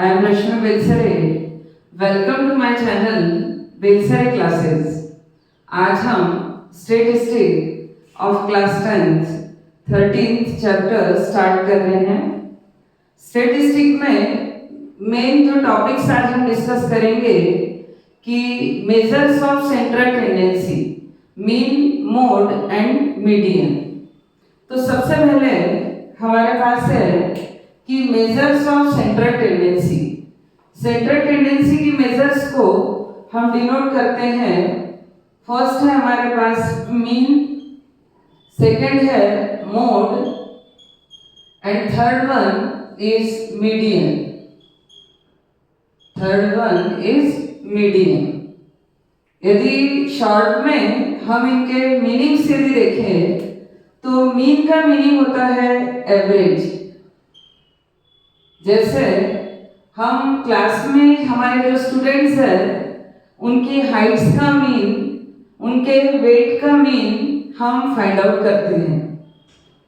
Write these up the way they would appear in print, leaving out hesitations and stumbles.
I am Rashmi Belsare. Welcome to my channel Belsare Classes. आज हम statistic of class 10th 13th chapter start कर रहे हैं। Statistic में मेन जो टॉपिक्स आज हम डिस्कस करेंगे कि measures of central tendency, mean, mode and median. तो सबसे पहले हमारे पास है कि measures of central tendency. Central tendency की मेजर्स को हम डिनोट करते हैं। फर्स्ट है हमारे पास मीन, सेकंड है mode and third one is median. यदि शॉर्ट में हम इनके मीनिंग से भी देखें तो मीन का मीनिंग होता है एवरेज। जैसे हम क्लास में हमारे जो स्टूडेंट्स हैं उनकी हाइट्स का मीन, उनके वेट का मीन हम फाइंड आउट करते हैं।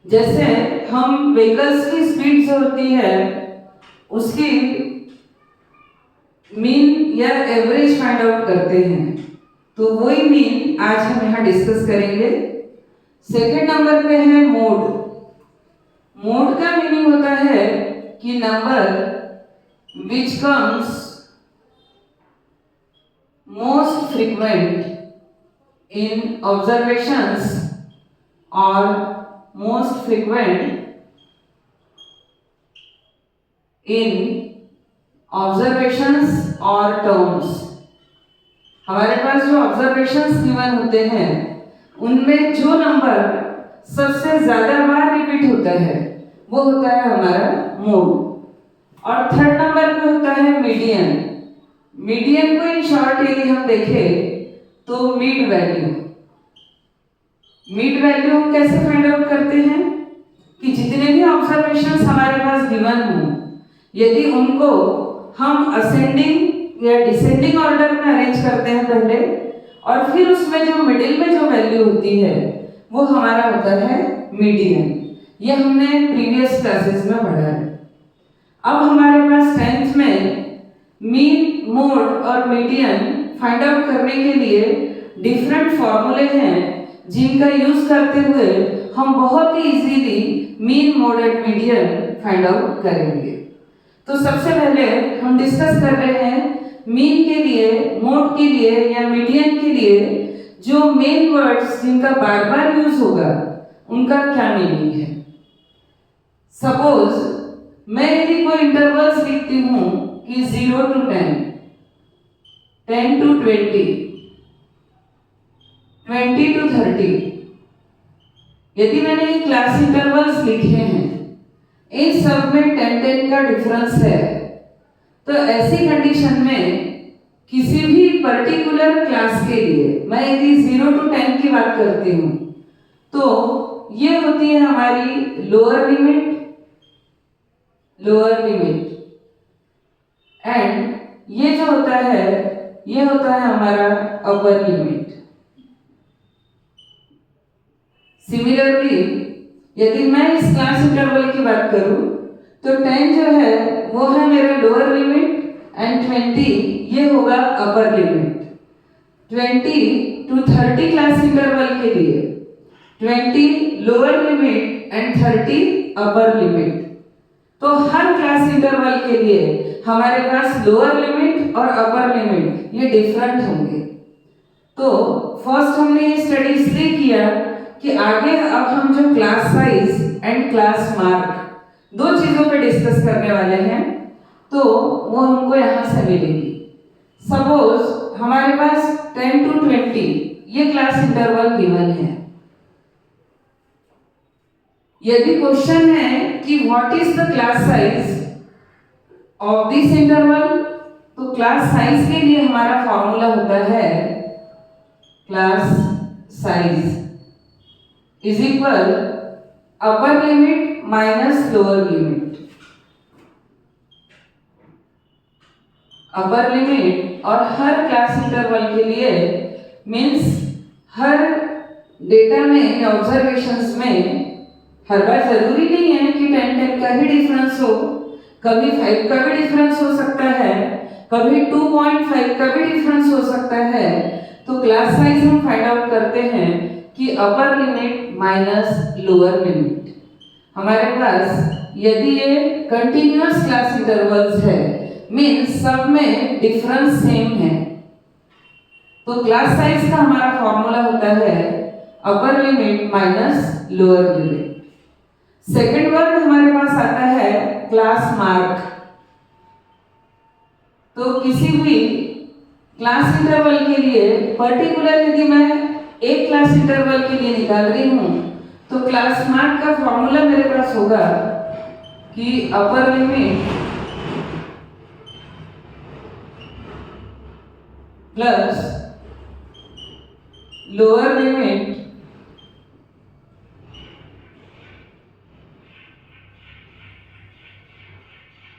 जैसे हम व्हीकल्स की स्पीड जो होती है उसकी मीन या एवरेज फाइंड आउट करते हैं। तो वही मीन आज हम यहाँ डिस्कस करेंगे। सेकेंड नंबर पे है मोड। मोड का मीनिंग होता है कि number which comes most frequent in observations or most frequent in observations or terms। हमारे पास जो ऑब्जर्वेशंस गिवन होते हैं उनमें जो नंबर सबसे ज्यादा बार रिपीट होता है वो होता है हमारा मोड। और थर्ड नंबर पे होता है मीडियन। मीडियन को इन शॉर्ट यदि हम देखें तो मिड वैल्यू। मिड वैल्यू हम कैसे फाइंड आउट करते हैं कि जितने भी ऑब्जर्वेशंस हमारे पास गिवन हो यदि उनको हम असेंडिंग या डिसेंडिंग ऑर्डर में अरेंज करते हैं पहले, और फिर उसमें जो मिडिल में जो वैल्यू होती है वो हमारा होता है मीडियन। ये हमने प्रीवियस क्लासेस में पढ़ा है। अब हमारे पास 10th में मीन, मोड और मीडियन फाइंड आउट करने के लिए डिफरेंट फॉर्मूले हैं जिनका यूज करते हुए हम बहुत ही easily mean, mode and median find out करेंगे। तो सबसे पहले हम डिस्कस कर रहे हैं मीन के लिए, मोड के लिए या मीडियन के लिए जो मेन वर्ड्स जिनका बार बार यूज होगा उनका क्या मीनिंग है। सपोज मैं यदि कोई इंटरवल्स लिखती हूं कि 0 to 10, 10 to 20, 20 to 30, यदि मैंने ये क्लास इंटरवल्स लिखे हैं, इन सब में 10-10 का डिफरेंस है, तो ऐसी कंडीशन में किसी भी पर्टिकुलर क्लास के लिए मैं यदि 0 to 10 की बात करती हूँ तो ये होती है हमारी लोअर लिमिट एंड ये जो होता है ये होता है हमारा अपर लिमिट। सिमिलरली यदि मैं इस क्लास इंटरवल की बात करूं तो 10 जो है वो है मेरा लोअर लिमिट एंड 20 ये होगा upper limit. 20 to 30 class interval के लिए 20 lower limit and 30 upper limit. तो हर क्लास इंटरवल के लिए हमारे पास लोअर लिमिट और अपर लिमिट ये डिफरेंट होंगे। तो फर्स्ट हमने ये स्टडी इसलिए किया कि आगे अब हम जो class size and class mark दो चीजों पे डिस्कस करने वाले हैं तो वो हमको यहाँ से मिलेगी। सपोज हमारे पास 10 to 20 ये क्लास इंटरवल गिवन है। यदि क्वेश्चन है कि what is the class size of this interval, तो क्लास साइज के लिए हमारा फॉर्मूला होता है class size is equal upper limit minus lower limit. Upper limit और हर क्लास इंटरवल के लिए मीन्स हर डेटा में ऑब्जर्वेशंस में हर बार जरूरी नहीं है कि 10-10 का ही डिफरेंस हो। कभी 5 का भी डिफरेंस हो सकता है, कभी 2.5 का भी डिफरेंस हो सकता है। तो क्लास साइज हम फाइंड आउट करते हैं कि upper limit minus lower limit. हमारे पास यदि ये कंटिन्यूअस क्लास इंटरवल्स है, मीन्स सब में डिफरेंस सेम है, तो क्लास साइज का हमारा फॉर्मूला होता है upper limit minus lower limit. Second word हमारे पास आता है क्लास मार्क। तो किसी भी क्लास इंटरवल के लिए पर्टिकुलर यदि मैं एक क्लास इंटरवल के लिए निकाल रही हूं, तो क्लास मार्क का फॉर्मूला मेरे पास होगा कि upper limit plus lower limit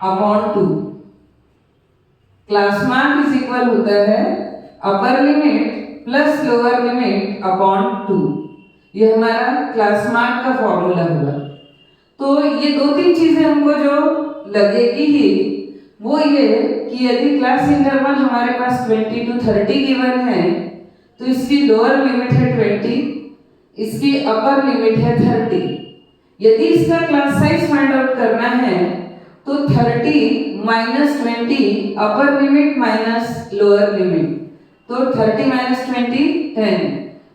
upon 2। Class mark is equal होता है upper limit plus lower limit upon 2। ये हमारा क्लास मार्क का फॉर्मूला होगा। तो ये 2-3 चीजें हमको जो लगेगी ही, वो ये कि यदि क्लास इंटरवल हमारे पास 20 to 30 गिवन है, तो इसकी लोअर लिमिट है 20, इसकी अपर लिमिट है 30। यदि इसका क्लास साइज फाइंड आउट करना है तो 30 minus 20 upper limit minus lower limit, तो 30 माइनस 20 10,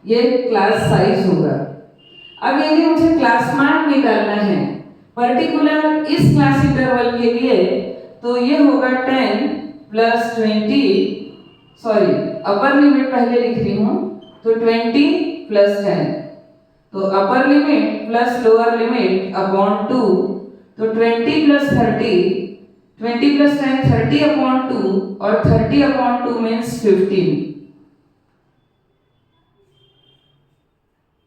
ये क्लास साइज होगा। अब यदि मुझे क्लास मार्क निकालना है पर्टिकुलर इस क्लास इंटरवल के लिए, तो ये होगा 10 प्लस 20, सॉरी अपर लिमिट पहले लिख रही हूँ, तो 20 प्लस 10, तो upper limit plus lower limit upon 2, तो 20 प्लस 30, 20 प्लस 10 30 अपॉन 2, और 30 अपॉन 2 मीन्स 15।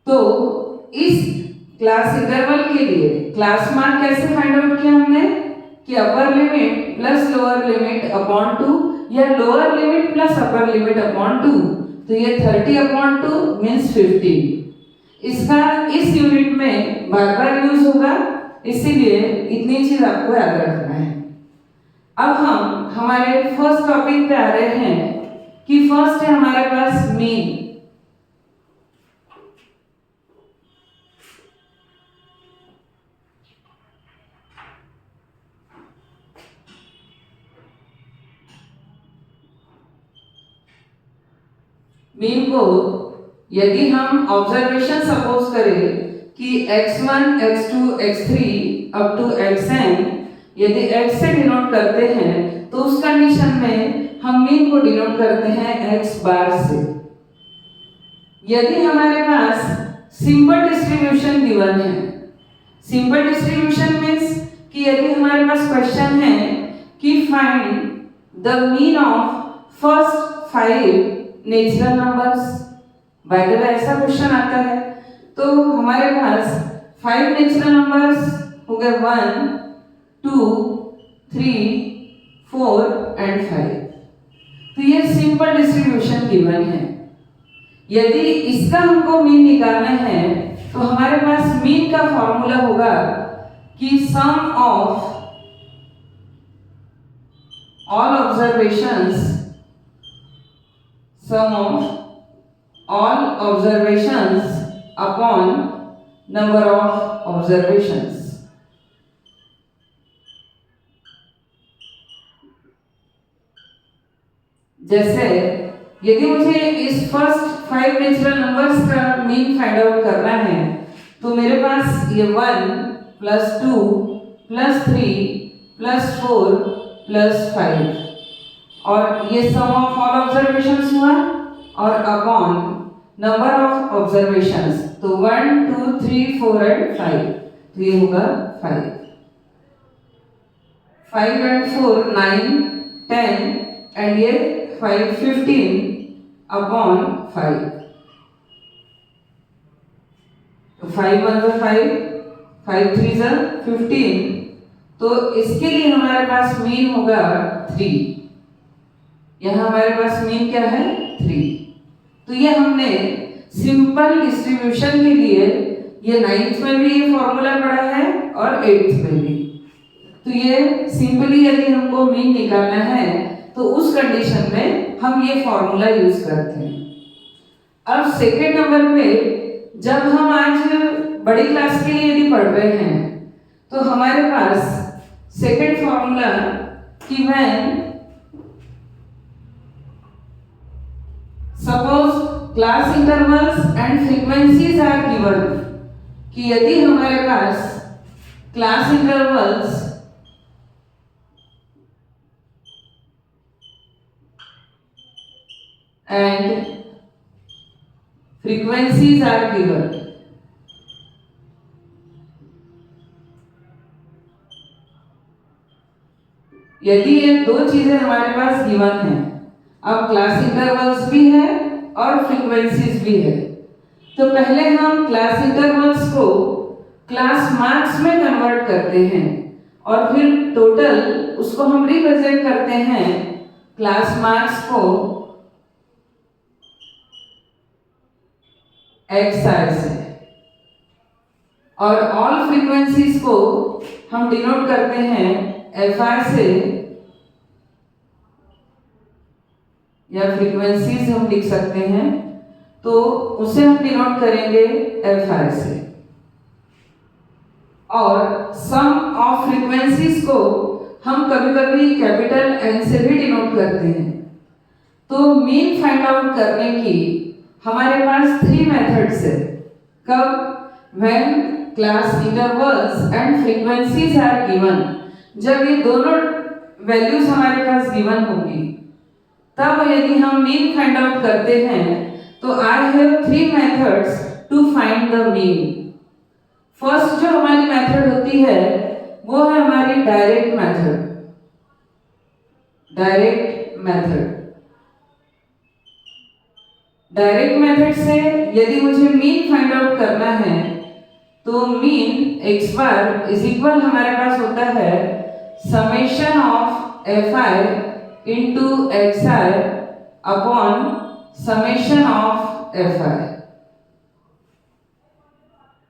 तो इस क्लास इंटरवल के लिए क्लास मार्क कैसे फाइंड आउट किया हमने कि upper limit plus lower limit upon 2 या lower limit plus upper limit upon 2, तो ये 30 अपॉन 2 मीन्स 15। इसका इस यूनिट में बार बार यूज होगा, इसीलिए इतनी चीज आपको याद रखना है। अब हम हमारे फर्स्ट टॉपिक पे आ रहे हैं कि फर्स्ट है हमारे पास मीन। मीन को यदि हम ऑब्जर्वेशन सपोज करें कि x1, x2, x3 up to xn, यदि x से डिनोट करते हैं तो उस कंडीशन में हम मीन को डिनोट करते हैं x बार से। यदि हमारे पास सिंपल डिस्ट्रीब्यूशन गिवन है, सिंपल डिस्ट्रीब्यूशन मीन्स कि यदि हमारे पास क्वेश्चन है कि find the mean of first 5 natural numbers, by the way ऐसा क्वेश्चन आता है, तो हमारे पास 5 नेचुरल नंबर्स हो गए 1, 2, 3, 4 एंड 5। तो ये सिंपल डिस्ट्रीब्यूशन गिवन है। यदि इसका हमको मीन निकालना है तो हमारे पास मीन का फॉर्मूला होगा कि sum of all observations, sum of all observations upon number of observations। जैसे यदि मुझे इस फर्स्ट 5 नेचुरल नंबर्स का मीन फाइंड आउट करना है, तो मेरे पास ये 1 प्लस 2 प्लस 3 प्लस 4 प्लस 5, और ये सम ऑफ ऑल ऑब्जर्वेशंस हुआ, और अपॉन नंबर ऑफ ऑब्जर्वेशंस, तो 1, 2, 3, 4 एंड 5, तो ये होगा 5। 5 एंड 4 9, 10 एंड ये 5 15 अपॉन 5, तो 5 1 5, 5 3 15, तो इसके लिए हमारे पास मीन होगा 3। यहाँ हमारे पास मीन क्या है 3। तो ये हमने सिंपल डिस्ट्रीब्यूशन के लिए ये 9th में भी ये फॉर्मूला पढ़ा है और 8th में भी। तो ये सिंपली यदि हमको मीन निकालना है तो उस कंडीशन में हम ये फॉर्मूला यूज करते हैं। अब सेकेंड नंबर पे जब हम आज बड़ी क्लास के लिए यदि पढ़ रहे हैं तो हमारे पास सेकेंड फॉर्मूला कि when suppose class intervals and frequencies are given, कि यदि हमारे पास class intervals and frequencies are given, यदि ये दो चीजें हमारे पास गिवन है, अब क्लास इंटरवल्स भी है और फ्रीक्वेंसीज भी है, तो पहले हम क्लास इंटरवल्स को क्लास मार्क्स में कन्वर्ट करते हैं और फिर टोटल उसको हम रिप्रेजेंट करते हैं क्लास मार्क्स को XI से, और ऑल फ्रीक्वेंसीज को हम डिनोट करते हैं FI से, या फ्रीक्वेंसीज हम लिख सकते हैं तो उसे हम डिनोट करेंगे FI से, और सम ऑफ फ्रीक्वेंसीज को हम कभी कभी कैपिटल N से भी डिनोट करते हैं। तो मीन फाइंड आउट करने की हमारे पास 3 मेथड्स है। कब? When class intervals and frequencies are given, जब ये दोनों वैल्यूज हमारे पास गिवन होगी तब यदि हम मीन फाइंड आउट करते हैं तो I have 3 methods to find the mean. First जो हमारी मेथड होती है वो है हमारी डायरेक्ट मेथड। डायरेक्ट मेथड से यदि मुझे मीन फाइंड आउट करना है तो mean x bar is equal हमारे पास होता है summation of fi into xi upon summation of fi।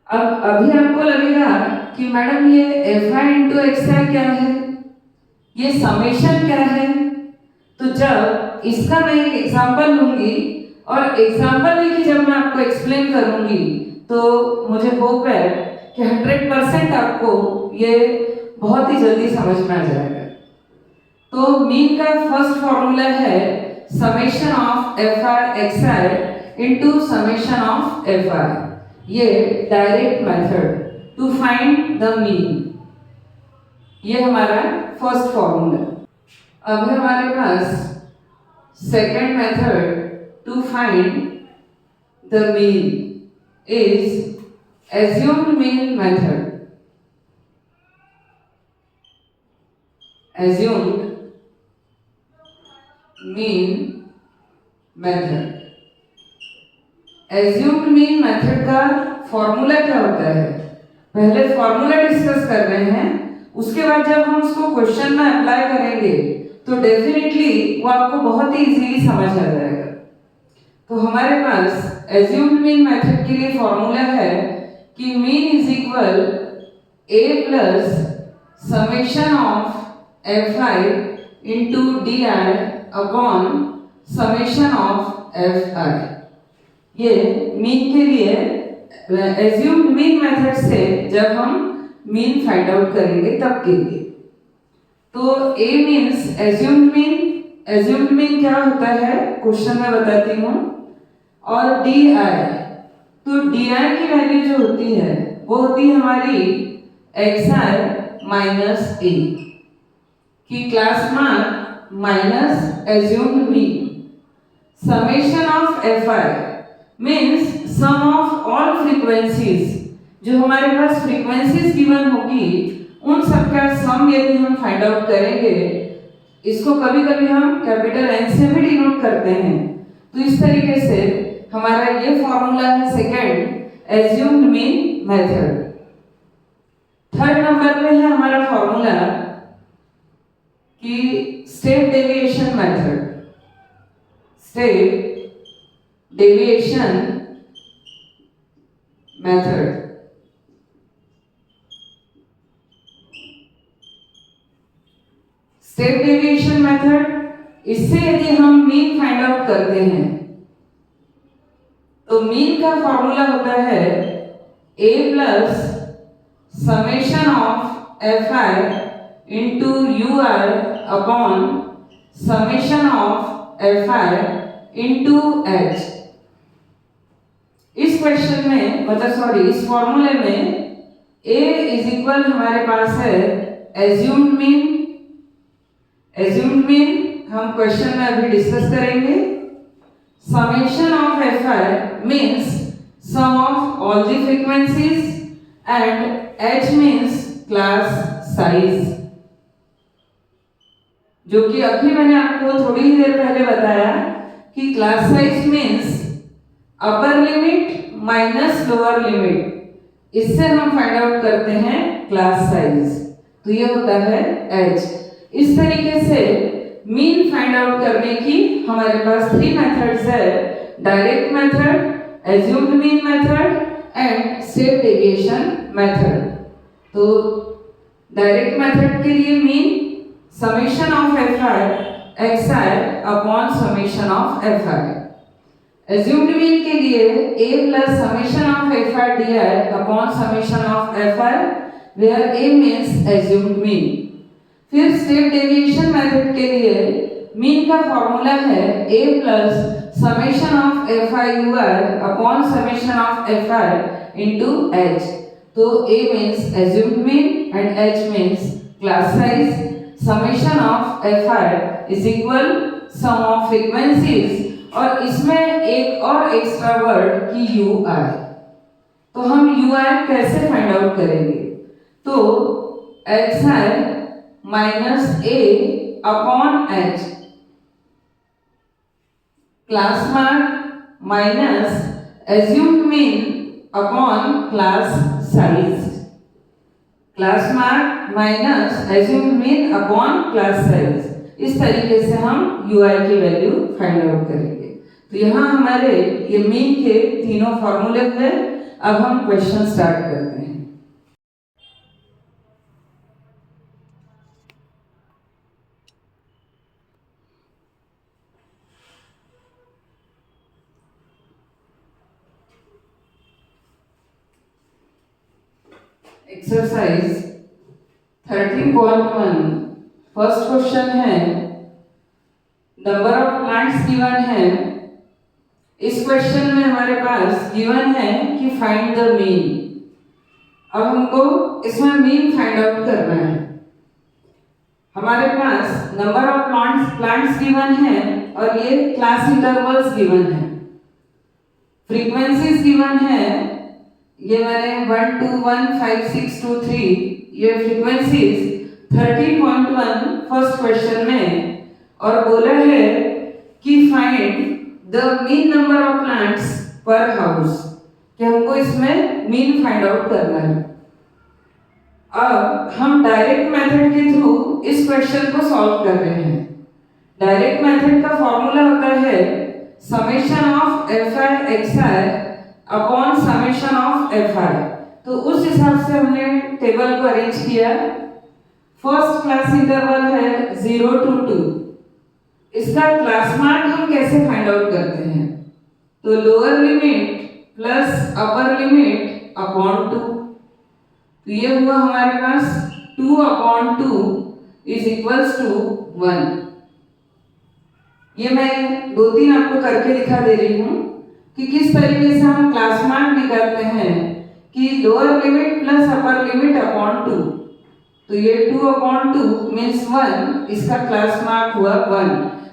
अब अभी आपको लगेगा कि मैडम ये fi इंटू xi क्या है, ये समेशन क्या है, तो जब इसका मैं एक एग्जांपल लूंगी और एग्जांपल लेके जब मैं आपको एक्सप्लेन करूंगी तो मुझे होप है कि 100% आपको ये बहुत ही जल्दी समझ में आ जाएगा। तो मीन का फर्स्ट फॉर्मूला है summation of fi xi into summation of fi, ये direct method to find the mean, ये हमारा फर्स्ट फॉर्मूला। अब हमारे पास second method to find the mean is assumed mean method. Assumed mean method. Assumed mean method का formula क्या होता है? पहले फॉर्मूला डिस्कस कर रहे हैं, उसके बाद जब हम उसको क्वेश्चन में अप्लाई करेंगे तो डेफिनेटली वो आपको बहुत ही इजीली समझ आ जाएगा। तो हमारे पास assumed mean मेथड के लिए फॉर्मूला है कि mean is equal a plus summation of fi into di upon summation of fi। ये मीन के लिए assumed mean मेथड से जब हम मीन फाइंड आउट करेंगे तब के लिए। तो a मीन्स assumed mean क्या होता है क्वेश्चन में बताती हूँ, और di, तो di की वैल्यू जो होती है वो होती है हमारी xi माइनस a की class mark minus assumed mean। Summation of fi means sum of all frequencies, जो हमारे पास फ्रीक्वेंसीज गिवन होगी उन सबका सम यदि हम फाइंड आउट करेंगे, इसको कभी कभी हम कैपिटल N से भी डिनोट करते हैं। तो इस तरीके से हमारा ये फॉर्मूला है second assumed mean method. Third number पे है हमारा फॉर्मूला कि state deviation method. State deviation method step deviation method, इससे यदि हम मीन फाइंड आउट करते हैं तो मीन का फॉर्मूला होता है a plus summation of F i into you i upon summation of F i into H. इस क्वेश्चन में इस फॉर्मूले में a इज इक्वल हमारे पास है एज्यूम्ड मीन। एज्यूम्ड मीन हम क्वेश्चन में अभी डिस्कस करेंगे। Summation of F I means sum of all the frequencies and H means class size, जो कि अभी मैंने आपको थोड़ी ही देर पहले बताया कि class size means upper limit minus lower limit, इससे हम फाइंड आउट करते हैं क्लास साइज। तो ये होता है h। इस तरीके से मीन फाइंड आउट करने की हमारे पास 3 मेथड्स है, direct method, assumed mean method and step deviation method. तो डायरेक्ट मेथड के लिए mean summation of F I X I upon summation of F I. Assumed mean के लिए a plus summation of F I D I upon summation of F I, where a means assumed mean. फिर step deviation method के लिए mean का formula है a plus summation of F i u i upon summation of F i into h। तो a means assumed mean and h means class size. Summation of F i is equal sum of frequencies और इसमें एक और extra word की u i. तो हम u i कैसे find out करेंगे? तो x i minus a upon h, class mark minus assumed mean upon class size, class mark minus assumed mean upon class size. इस तरीके से हम यू आई की वैल्यू फाइंड आउट करेंगे। तो यहाँ हमारे ये मीन के तीनों फॉर्मूले हैं। अब हम क्वेश्चन स्टार्ट करते हैं। एक्सरसाइज 13.1 फर्स्ट क्वेश्चन है, नंबर ऑफ प्लांट्स गिवन है। इस क्वेश्चन में हमारे पास गिवन है कि फाइंड द मीन। अब हमको इसमें मीन फाइंड आउट करना है। हमारे पास नंबर ऑफ प्लांट्स गिवन है और ये क्लास इंटरवल्स गिवन है, फ्रीक्वेंसीज गिवन है। ये मैंने 1 2 1 5 6 2 3 ये फ्रीक्वेंसीज 13.1 फर्स्ट क्वेश्चन में, और बोला है कि find the mean number of plants पर हाउस, कि हमको इसमें मीन फाइंड आउट करना है। अब हम डायरेक्ट मेथड के थ्रू इस क्वेश्चन को सॉल्व कर रहे हैं। डायरेक्ट मेथड का फॉर्मूला होता है summation of F I X I upon summation of F I. तो उस हिसाब से हमने टेबल को अरेंज किया। फर्स्ट क्लास इंटरवल है 0 to 2। इसका क्लास मार्क हम कैसे फाइंड आउट करते हैं? तो lower limit plus upper limit upon 2। तो ये हुआ हमारे पास 2/2 इज इक्वल्स टू 1। ये मैं 2-3 आपको करके दिखा दे रही हूँ कि किस तरीके से हम क्लास मार्क निकालते हैं कि lower limit plus upper limit upon 2। तो ये 2/2 मीन्स 1, इसका क्लास मार्क हुआ 1।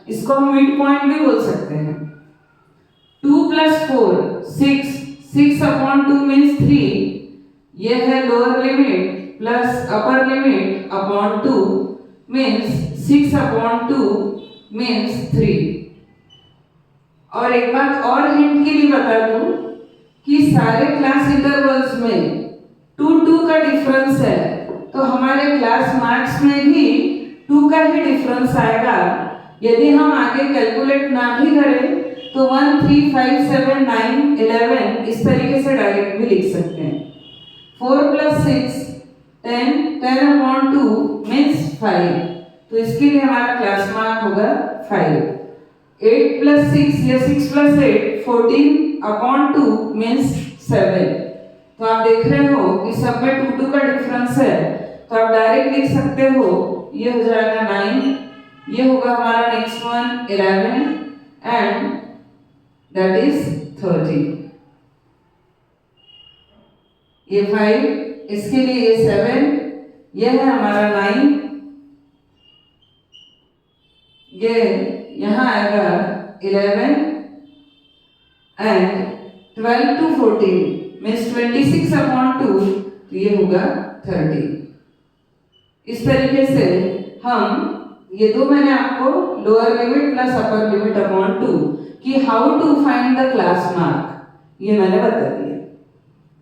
इसको हम मिड पॉइंट भी बोल सकते हैं। 2 + 4 6, 6/2 मीन्स 3। ये है lower limit plus upper limit upon 2 means 6/2 means 3। और एक बात और हिंट के लिए बता दूं कि सारे क्लास इंटरवल्स में 2 का डिफरेंस है, तो हमारे क्लास मार्क्स में भी 2 का ही डिफरेंस आएगा। यदि हम आगे कैलकुलेट ना भी करें तो 1 3 5 7 9 11 इस तरीके से डायरेक्ट भी लिख सकते हैं। 4 + 6 10, 10/2 मीन्स 5। तो इसके लिए हमारा क्लास मार्क होगा 5। 8 + 6 या 6 + 8 14/2 मीन्स 7। तो आप देख रहे हो कि सब में 2 2 का डिफरेंस है, तो आप डायरेक्ट लिख सकते हो, ये हो जाएगा 9, ये होगा हमारा next one 11 and that is 30। ये 5, इसके लिए ये 7, ये है हमारा 9, ये यहाँ आएगा 11 एंड 12 to 14 मीन्स 26/2, तो ये होगा 30। इस तरीके से हम ये दो मैंने आपको lower limit plus upper limit upon 2 कि how to find the class mark ये मैंने बता दिया।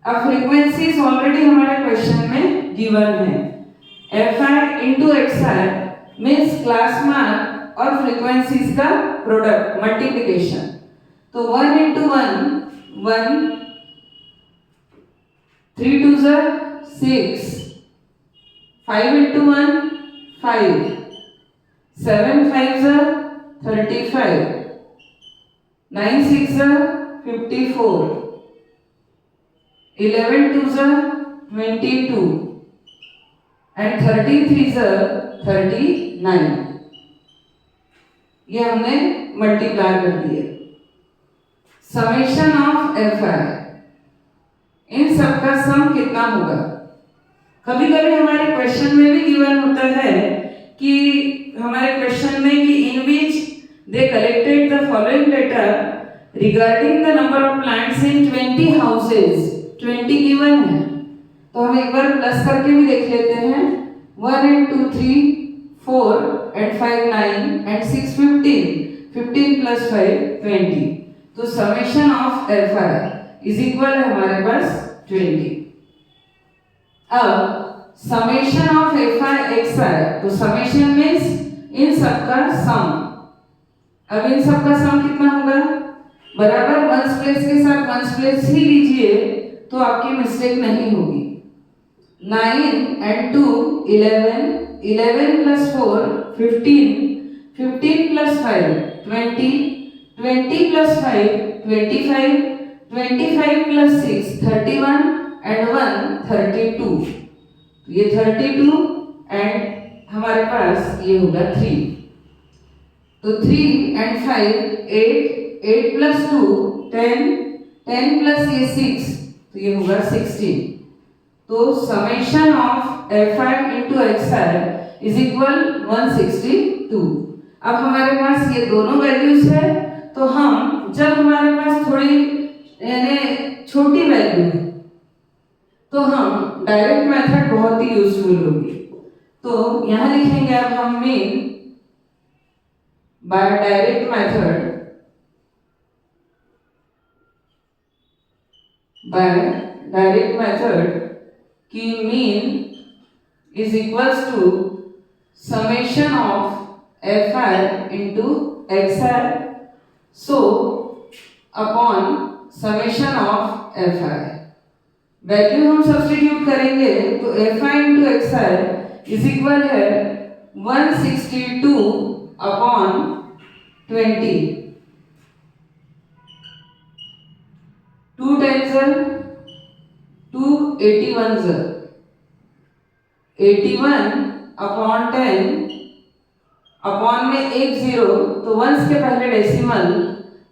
अब फ्रीक्वेंसीज ऑलरेडी हमारे क्वेश्चन में गिवन है। Fi into Xi means class mark और फ्रीक्वेंसीज का प्रोडक्ट मल्टीप्लिकेशन। तो 1 into 1 1, 3 2s are 6, 5 into 1 5, 7 5s are 35, 9 6s are 54, 11 2s are 22 and 13 3s are 39। ये हमने मल्टीप्लाई कर दिए। समेशन ऑफ Fi, इन सब का सम कितना होगा? कभी कभी हमारे क्वेश्चन में भी गिवन होता है कि हमारे क्वेश्चन में कि in which they collected the following data regarding the number of plants in 20 houses, 20 given है। तो हम एक बार प्लस करके भी देख लेते हैं। 1 and 2 3 4 and 5 9 and 6 15, 15 plus 5 20। तो summation of Fi is equal है हमारे पास 20। अब समेशन ऑफ Fi Xi, तो समेशन मीन्स इन सब का सम। अब इन सब का सम कितना होगा? बराबर वंस प्लेस के साथ वंस प्लेस ही लीजिए तो आपकी मिस्टेक नहीं होगी। 9 and 2 11, 11 plus 4 15, 15 plus 5 20, 20 plus 5 25, 25 plus 6 31 and 1 32। ये 32 एंड हमारे पास ये होगा 3। तो 3 and 5 8, 8 plus 2 10, 10 plus ये 6, तो ये होगा 16। तो summation of Fi into Xi is equal 162। अब हमारे पास ये दोनों वैल्यूज है, तो हम जब हमारे पास थोड़ी यानी छोटी वैल्यू है तो हम डायरेक्ट मेथड बहुत ही यूजफुल होगी। तो यहाँ लिखेंगे अब हम mean by direct method, by direct method की mean is equals to summation of Fi into Xi so upon summation of Fi। Value हम सब्स्टिट्यूट करेंगे तो Fi into Xi is equal है 162 upon 20। 2 10s are 2, 81s are 81 upon 10 upon में एक 0, तो once के पहले डेसिमल,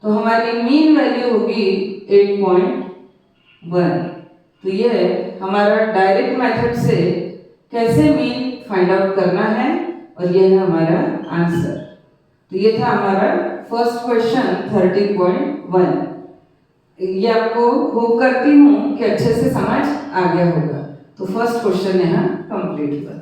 तो हमारी मीन वैल्यू होगी 8.1। तो ये हमारा डायरेक्ट मेथड से कैसे मीन फाइंड आउट करना है और ये है हमारा आंसर। तो ये था हमारा फर्स्ट क्वेश्चन 30.1। ये आपको होप करती हूँ कि अच्छे से समझ आ गया होगा। तो फर्स्ट क्वेश्चन यहाँ कंप्लीट हुआ।